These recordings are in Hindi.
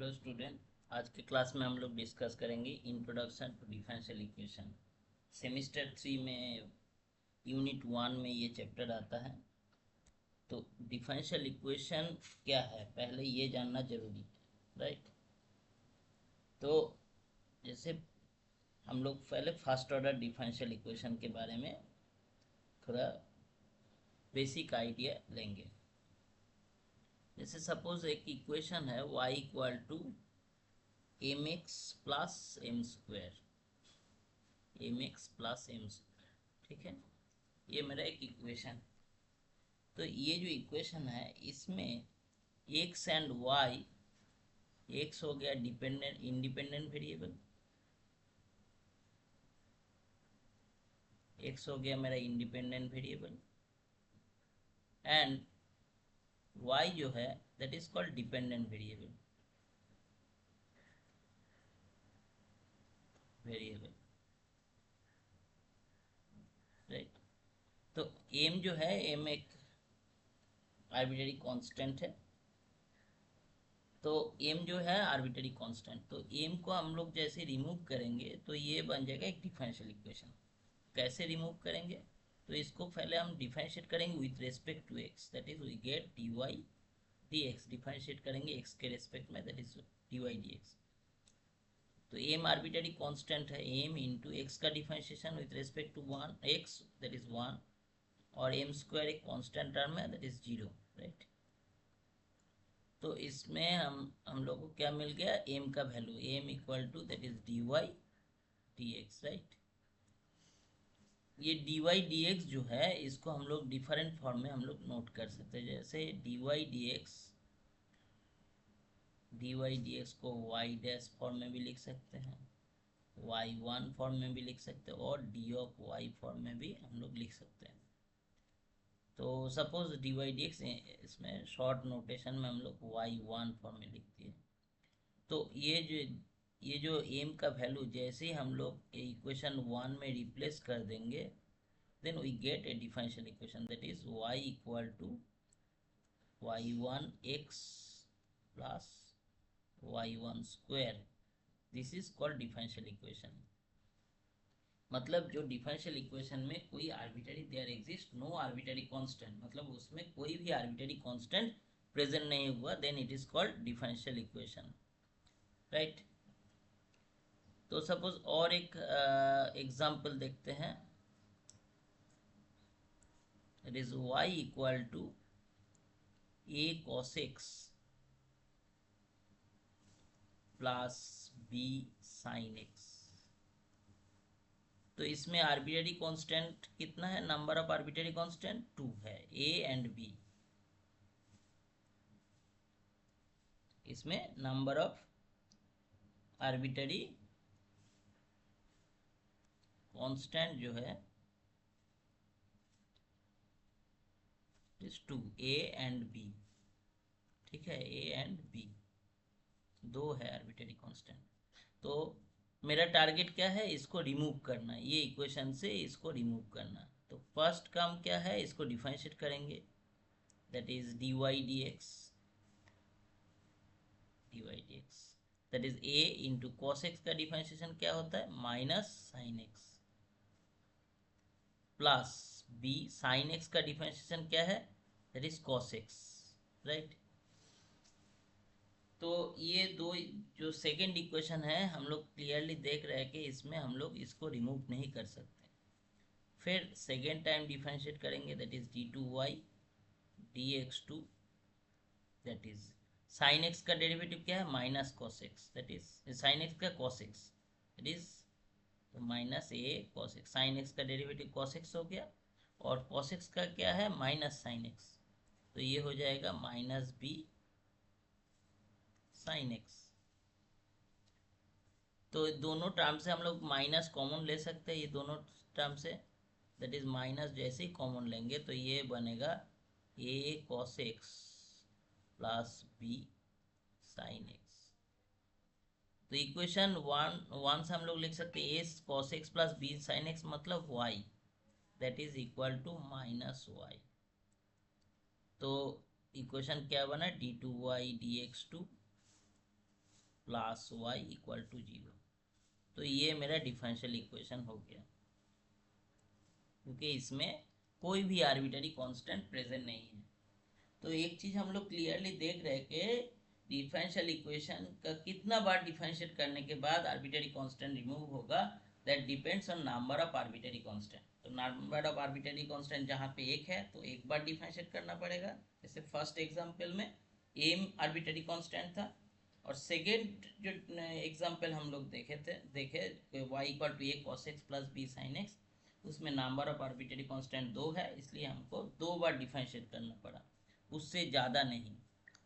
Hello student. आज के क्लास में हम लोग डिस्कस करेंगे introduction to differential equation. Semester 3 में यूनिट 1 में ये चैप्टर आता है। तो डिफरेंशियल इक्वेशन क्या है पहले ये जानना जरूरी है, राइट। तो जैसे हम लोग पहले फर्स्ट ऑर्डर डिफरेंशियल इक्वेशन के बारे में थोड़ा बेसिक आइडिया लेंगे। जैसे सपोज एक इक्वेशन है y equal to M X plus M square, M X plus M square, ठीक है। ये मेरा एक इक्वेशन। तो ये जो इक्वेशन है इसमें एक्स एंड वाई, एक्स हो गया डिपेंडेंट इंडिपेंडेंट वेरिएबल, एक्स हो गया मेरा इंडिपेंडेंट वेरिएबल, एंड वाई जो है that is called dependent variable, variable, right. तो एम जो है, एम एक आर्बिट्ररी कांस्टेंट है। तो एम जो है आर्बिट्ररी कांस्टेंट, तो एम को हम लोग जैसे रिमूव करेंगे तो ये बन जाएगा एक डिफरेंशियल इक्वेशन। कैसे रिमूव करेंगे? तो इसको पहले हम डिफरेंशिएट करेंगे with respect to X, that is we get D Y D X. Differentiate करेंगे एक्स के रेस्पेक्ट में, that is D Y D X. तो एम आर्बिट्ररी कांस्टेंट है, एम इंटू एक्स का differentiation with respect to one X, that is one, और एम स्क्वायर एक कांस्टेंट टर्म है दैट इज जीरो, राइट। तो इसमें हम लोग को क्या मिल गया? एम का value, M equal to that is D Y D x, right. ये डी वाई डी एक्स जो है इसको हम लोग डिफरेंट फॉर्म में हम लोग नोट कर सकते हैं। जैसे D Y D x, D Y D X को वाई डैश फॉर्म में भी लिख सकते हैं, वाई वन फॉर्म में भी लिख सकते हैं, और डी ऑफ वाई फॉर्म में भी हम लोग लिख सकते हैं। तो suppose D Y D X, इसमें शॉर्ट नोटेशन में हम लोग वाई वन फॉर्म में लिख दिए। तो ये जो एम का वैल्यू जैसे ही हम लोग इक्वेशन वन में रिप्लेस कर देंगे, then we get a differential equation, that is y equal to y1 x plus y1 square. This is called differential equation। मतलब जो डिफरेंशियल इक्वेशन में कोई arbitrary there exist no arbitrary constant, मतलब उसमें कोई भी आर्बिट्ररी कांस्टेंट प्रेजेंट नहीं हुआ, then it is called differential equation, right. तो सपोज और एक एग्जांपल देखते हैं। It is y equal to a cos x plus b sine x. तो इसमें आर्बिट्ररी कांस्टेंट कितना है? नंबर ऑफ आर्बिट्ररी कांस्टेंट 2 है, a एंड b। इसमें नंबर ऑफ आर्बिट्ररी कांस्टेंट जो है इज 2, a एंड b, ठीक है। a एंड b दो है आर्बिट्ररी कांस्टेंट। तो मेरा टारगेट क्या है? इसको रिमूव करना, ये इक्वेशन से इसको रिमूव करना। तो फर्स्ट काम क्या है? इसको डिफरेंशिएट करेंगे, that is D Y D x, D Y D x, that is a into cos x का डिफरेंशिएशन क्या होता है? Minus sine x, plus b sine x का डिफरेंशिएशन क्या है? That is cos x, right. तो ये दो जो सेकेंड इक्वेशन है हम लोग क्लियरली देख रहे हैं कि इसमें हम लोग इसको रिमूव नहीं कर सकते। फिर सेकेंड टाइम डिफरेंशिएट करेंगे, that is d two y D x two, that is sine x का डेरिवेटिव क्या है? Minus cos x, that is sine x का कॉस एक्स, दैट इज तो minus a cos x. Sine x का डेरिवेटिव कॉस एक्स हो गया, और कॉस एक्स का क्या है? माइनस साइन एक्स, तो ये हो जाएगा माइनस बी साइन एक्स। तो दोनों टर्म से हम लोग माइनस कॉमन ले सकते हैं, ये दोनों टर्म से, दैट इज माइनस जैसे ही कॉमन लेंगे तो ये बनेगा a cos x plus b sine x. तो इक्वेशन वन से हम लोग लिख सकते हैं a cos x plus b sine x मतलब y, that is equal to minus y. तो इक्वेशन क्या बना? D two y D x two plus y equal to 0। तो ये मेरा डिफरेंशियल इक्वेशन हो गया, क्योंकि इसमें कोई भी आर्बिटरी कांस्टेंट प्रेजेंट नहीं है। तो एक चीज हम लोग क्लियरली देख रहे हैं कि डिफरेंशियल इक्वेशन का कितना बार डिफरेंशिएट करने के बाद आर्बिटरी कांस्टेंट रिमूव होगा, that depends on number of arbitrary constant. तो नंबर ऑफ आर्बिटरी कांस्टेंट जहाँ पे एक है तो एक बार डिफरेंशिएट करना पड़ेगा। जैसे फर्स्ट एग्जांपल में एम आर्बिटरी कांस्टेंट था, और सेकेंड जो एग्जाम्पल हम लोग देखे y equal to a cos x plus b sine x, उसमें नंबर ऑफ आर्बिटरी कांस्टेंट 2 है, इसलिए हमको 2 बार डिफरेंशिएट करना पड़ा, उससे ज़्यादा नहीं।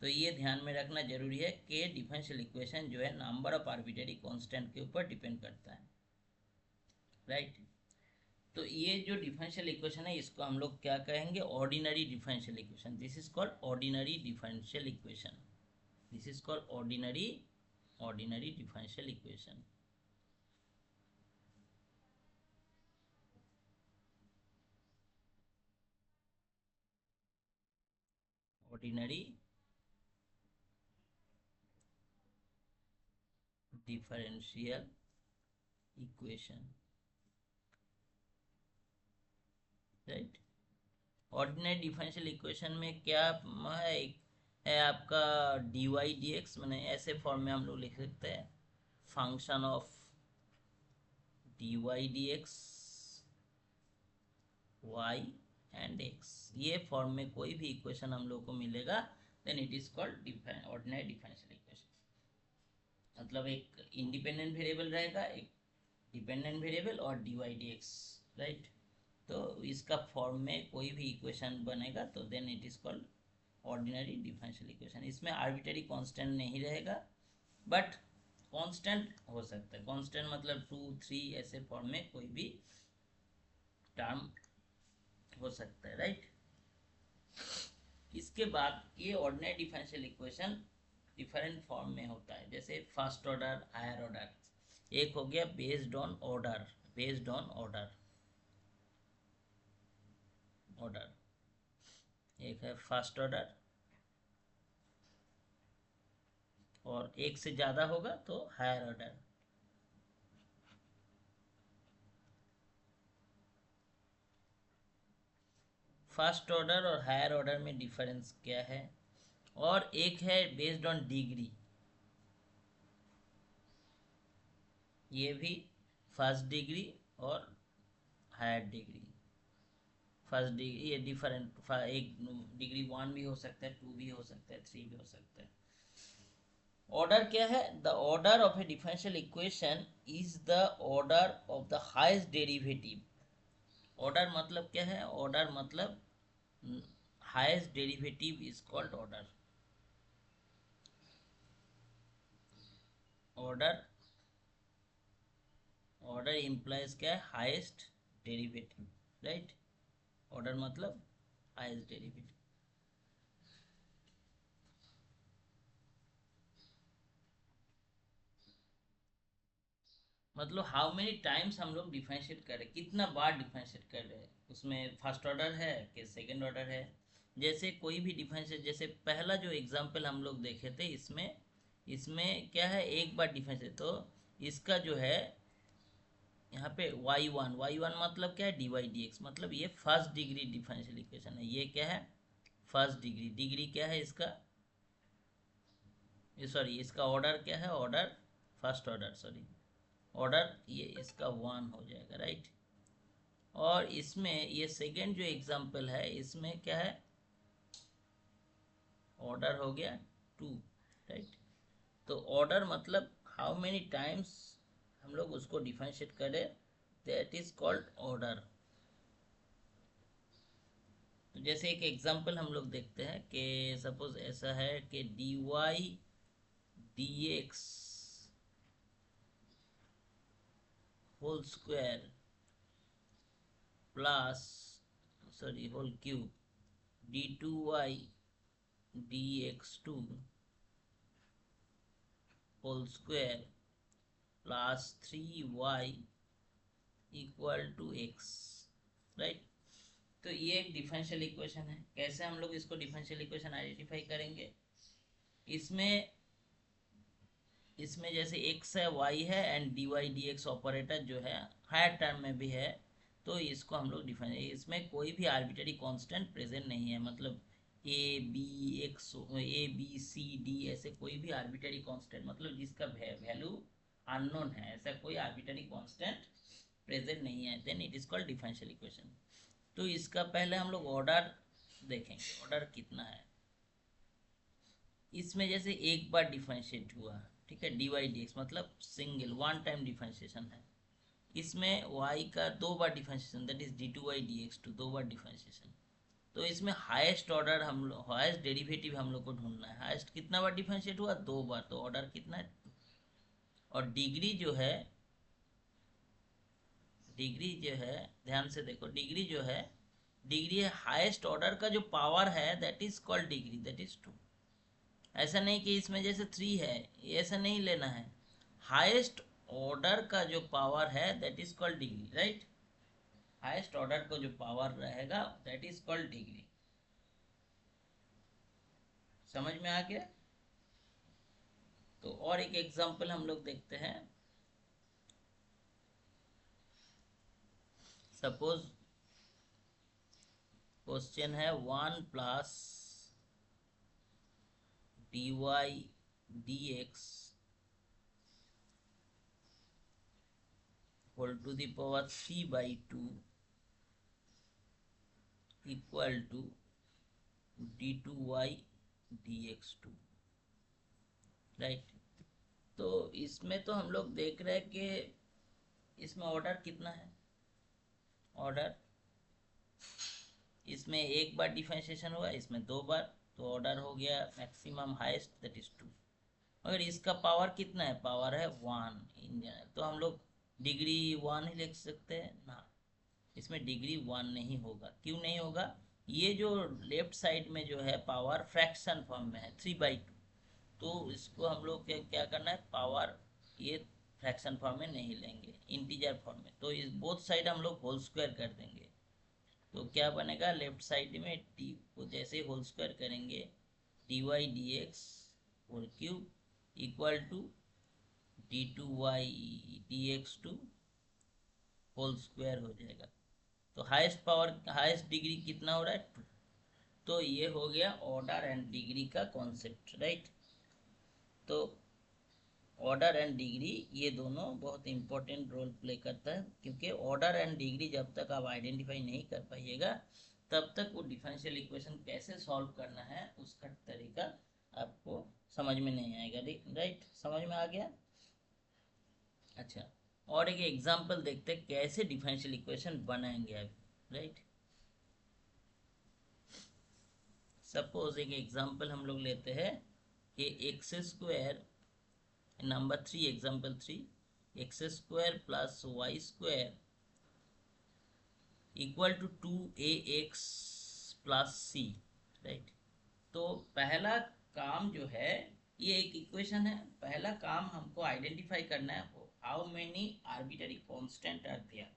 तो ये ध्यान में रखना जरूरी है कि डिफरेंशियल इक्वेशन जो है नंबर ऑफ आर्बिटरी कांस्टेंट के ऊपर डिपेंड करता है, राइट। तो ये जो डिफरेंशियल इक्वेशन है इसको हम लोग क्या कहेंगे, ordinary differential equation. This is called ordinary differential equation. This is called ordinary differential equation. Ordinary differential equation, right. Ordinary differential equation में क्या है आपका डी वाई डी एक्स, मैंने ऐसे फॉर्म में हम लोग लिख सकते हैं function of d Y D x y and x. ये फॉर्म में कोई भी इक्वेशन हम लोग को मिलेगा, then it is called ordinary differential equation. मतलब एक इंडिपेंडेंट वेरिएबल रहेगा, एक डिपेंडेंट वेरिएबल और d Y D x, right. तो इसका फॉर्म में कोई भी इक्वेशन बनेगा तो then it is called ordinary differential equation. इसमें आर्बिटरी कांस्टेंट नहीं रहेगा, बट कांस्टेंट हो सकता है। कांस्टेंट मतलब 2 3 ऐसे फॉर्म में कोई भी टर्म हो सकता है, राइट। इसके बाद ये ordinary differential equation different form में होता है, जैसे फर्स्ट ऑर्डर, हायर ऑर्डर। एक हो गया based on order, based on order, एक है फर्स्ट ऑर्डर, और एक से ज़्यादा होगा तो हायर ऑर्डर। फर्स्ट ऑर्डर और हायर ऑर्डर में डिफरेंस क्या है, और एक है बेस्ड ऑन डिग्री, ये भी फर्स्ट डिग्री और हायर डिग्री। फर्स्ट डिग्री ये डिफरेंट, एक डिग्री 1 भी हो सकता है, 2 भी हो सकता है, 3 भी हो सकता है। ऑर्डर क्या है, the order of A differential equation is the order of the highest derivative. Order मतलब क्या है, ऑर्डर मतलब highest derivative is called order. Order, order implies क्या है, हाईएस्ट डेरिवेटिव, राइट। ऑर्डर मतलब हाईएस्ट डेरिवेटिव। मतलब हाउ मेनी टाइम्स हम लोग डिफरेंशिएट कर रहे हैं, कितना बार डिफरेंशिएट कर रहे हैं, उसमें फर्स्ट ऑर्डर है कि सेकंड ऑर्डर है। जैसे कोई भी डिफरेंशिएट, जैसे पहला जो एग्जांपल हम लोग देखे थे, इसमें इसमें क्या है, एक बार डिफरेंशिएट। तो इसका जो है यहाँ पे y1 मतलब क्या है, डी वाई डी एक्स, मतलब ये फर्स्ट डिग्री डिफरेंशियल इक्वेशन है। ये क्या है, फर्स्ट डिग्री। डिग्री क्या है इसका, सॉरी इसका ऑर्डर क्या है, order first order, sorry order ये इसका 1 हो जाएगा, राइट। और इसमें ये सेकेंड जो एग्जांपल है इसमें क्या है, ऑर्डर हो गया 2, राइट। तो ऑर्डर मतलब हाउ मेनी टाइम्स हम लोग उसको डिफरेंशिएट करें, दैट इज कॉल्ड ऑर्डर। तो जैसे एक एग्जांपल हम लोग देखते हैं कि सपोज ऐसा है कि d Y D x whole square plus, sorry whole cube, d two y D x two whole square plus 3y equal to x, right. तो ये एक डिफरेंशियल इक्वेशन है। कैसे हम लोग इसको डिफरेंशियल इक्वेशन आइडेंटिफाई करेंगे, इसमें इसमें जैसे x है y है एंड dy dx ऑपरेटर जो है हायर टर्म में भी है, तो इसको हम लोग डिफाइन, इसमें कोई भी आर्बिटरी कांस्टेंट प्रेजेंट नहीं है, मतलब ए बी सी डी ऐसे कोई भी आर्बिटरी कांस्टेंट, मतलब जिसका वैल्यू अननोन है, ऐसा कोई आर्बिटरी कांस्टेंट प्रेजेंट नहीं है, then it is called differential equation. तो इसका पहले हम लोग ऑर्डर देखेंगे, ऑर्डर कितना है। इसमें जैसे एक बार डिफरेंशिएट हुआ, ठीक है, डी वाई डी एक्स मतलब सिंगल वन टाइम डिफरेंशिएशन है। इसमें y का दो बार differentiation, that is d two y D x two, दो बार डिफरेंशिएशन। तो इसमें हाईएस्ट ऑर्डर हम लोग, हाईएस्ट डेरिवेटिव हम लोग को ढूंढना है। हाईएस्ट कितना बार डिफरेंशिएट हुआ, दो बार, तो ऑर्डर कितना है, और डिग्री जो है, डिग्री जो है, ध्यान से देखो, डिग्री जो है, डिग्री है हाईएस्ट ऑर्डर का जो पावर है, that is called degree, that is 2। ऐसा नहीं कि इसमें जैसे 3 है, ऐसा नहीं लेना है, हाईएस्ट ऑर्डर का जो पावर है that is called degree, right. Highest order का जो पावर रहेगा दैट इज कॉल्ड डिग्री। समझ में आ गया। तो और एक एग्जांपल हम लोग देखते हैं। सपोज क्वेश्चन है 1 plus d Y D x whole to the power 3/2 equal to d two y D x two, right. तो इसमें तो हम लोग देख रहे हैं कि इसमें ऑर्डर कितना है, ऑर्डर, इसमें एक बार डिफरेंशिएशन हुआ, इसमें दो बार, तो ऑर्डर हो गया मैक्सिमम हाईएस्ट दैट इज 2। मगर इसका पावर कितना है, पावर है 1 इन जनरल, तो हम लोग डिग्री 1 ही लिख सकते हैं ना। इसमें डिग्री 1 नहीं होगा, क्यों नहीं होगा, ये जो लेफ्ट साइड में जो है पावर फ्रैक्शन फॉर्म में है 3/2, तो इसको हम लोग क्या करना है, पावर ये फ्रैक्शन फॉर्म में नहीं लेंगे, इंटीजर फॉर्म में, तो इस बोथ साइड हम लोग होल स्क्वायर कर देंगे। तो क्या बनेगा, लेफ्ट साइड में टी को जैसे होल स्क्वायर करेंगे, d Y D x whole cube equal to d two y D x two whole square हो जाएगा। तो हाईएस्ट पावर, हाईएस्ट डिग्री कितना हो रहा है, 2। तो ये हो गया ऑर्डर एंड डिग्री का कॉन्सेप्ट, राइट। तो ऑर्डर एंड डिग्री ये दोनों बहुत इंपॉर्टेंट रोल प्ले करता है, क्योंकि ऑर्डर एंड डिग्री जब तक आप आइडेंटिफाई नहीं कर पाइएगा तब तक वो डिफरेंशियल इक्वेशन कैसे सॉल्व करना है उसका तरीका आपको समझ में नहीं आएगा, राइट। समझ में आ गया। अच्छा, और एक एग्जांपल देखते हैं कैसे डिफरेंशियल इक्वेशन बनाएंगे आप, राइट। सपोज एक एग्जांपल हम लोग लेते हैं कि x square, number 3, example 3, x square plus y square equal to 2ax plus c, right. तो पहला काम जो है, ये एक इक्वेशन है, पहला काम हमको आइडेंटिफाई करना है, how many arbitrary constant are there,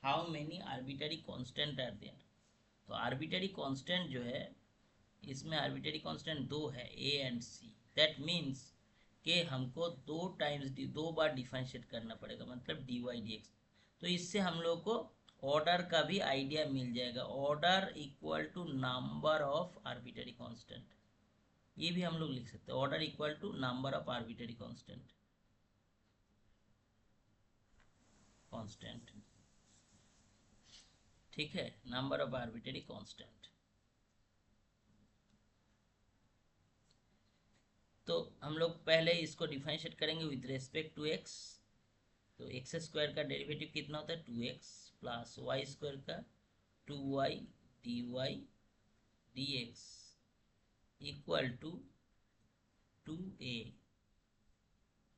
how many arbitrary constant are there. तो आर्बिटरी कांस्टेंट जो है, इसमें आर्बिटरी कांस्टेंट दो है, a and c, that means कि हमको दो बार डिफरेंशिएट करना पड़ेगा, मतलब डी वाई डी एक्स। तो इससे हम लोग को ऑर्डर का भी आइडिया मिल जाएगा, order equal to number of arbitrary constant, ये भी हम लोग लिख सकते हैं, order equal to number of arbitrary constant, constant, ठीक है, नंबर ऑफ आर्बिटरी कांस्टेंट। तो हम लोग पहले इसको डिफरेंशिएट करेंगे विद रेस्पेक्ट टू एक्स। तो एक्स स्क्वायर का डेरिवेटिव कितना होता है, 2x प्लस वाई स्क्वायर का 2y d Y D x equal to 2a।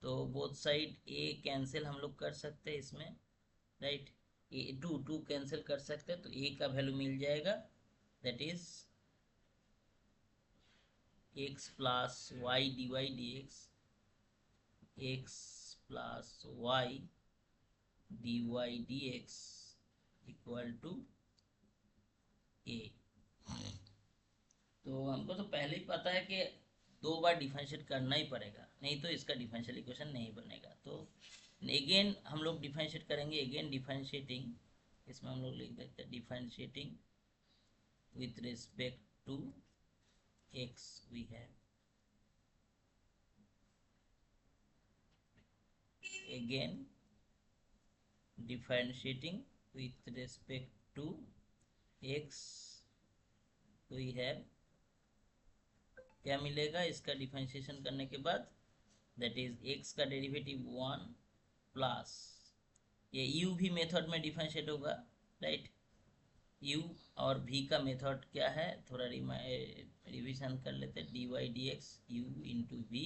तो बोथ साइड a कैंसिल हम लोग कर सकते हैं इसमें, राइट। ए 2 कैंसिल कर सकते हैं, तो a का वैल्यू मिल जाएगा, that is x plus y d Y D x, x plus y d Y D x equal to a. तो हमको तो पहले ही पता है कि 2 बार डिफरेंशिएट करना ही पड़ेगा, नहीं तो इसका डिफरेंशियल इक्वेशन नहीं बनेगा। तो अगेन हम लोग डिफरेंशिएट करेंगे, अगेन डिफरेंशिएटिंग, इसमें हम लोग लिख देते हैं differentiating with respect to x we have, again differentiating with respect to x we have, क्या मिलेगा इसका डिफरेंशिएशन करने के बाद, दैट इज x का डेरिवेटिव 1 प्लस, ये u भी मेथड में डिफरेंशिएट होगा, राइट। u और v का मेथड क्या है, थोड़ा रिविजन कर लेते हैं, dy dx u into v,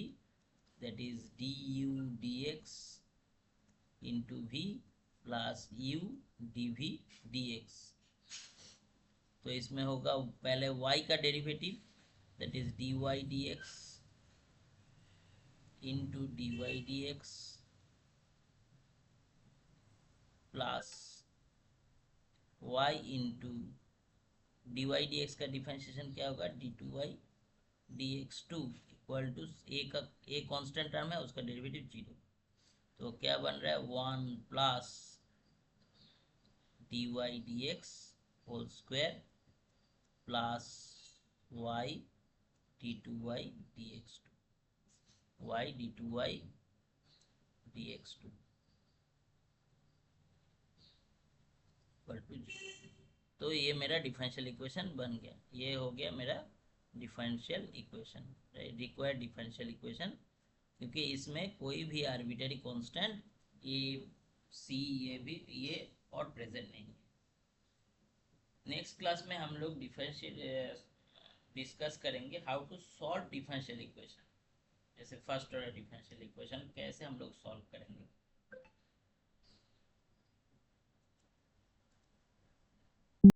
that is du dx into v plus u dv dx। तो इसमें होगा पहले y का derivative, that is dy dx into dy dx plus y into dy dx का डिफरेंशिएशन क्या होगा, d2y dx2 equal to a constant term है, उसका डेरिवेटिव 0। तो क्या बन रहा है 1 plus dy dx whole square plus y d2y dx2, y d2y dx2 equal to 0। तो ये मेरा डिफरेंशियल इक्वेशन बन गया, ये हो गया मेरा differential equation, required differential equation, क्योंकि इसमें कोई भी आर्बिट्ररी कांस्टेंट ए सी ये भी ये और प्रेजेंट नहीं है। नेक्स्ट क्लास में हम लोग डिफरेंशियल डिस्कस करेंगे how to solve differential equation, जैसे फर्स्ट ऑर्डर डिफरेंशियल इक्वेशन कैसे हम लोग सॉल्व करेंगे।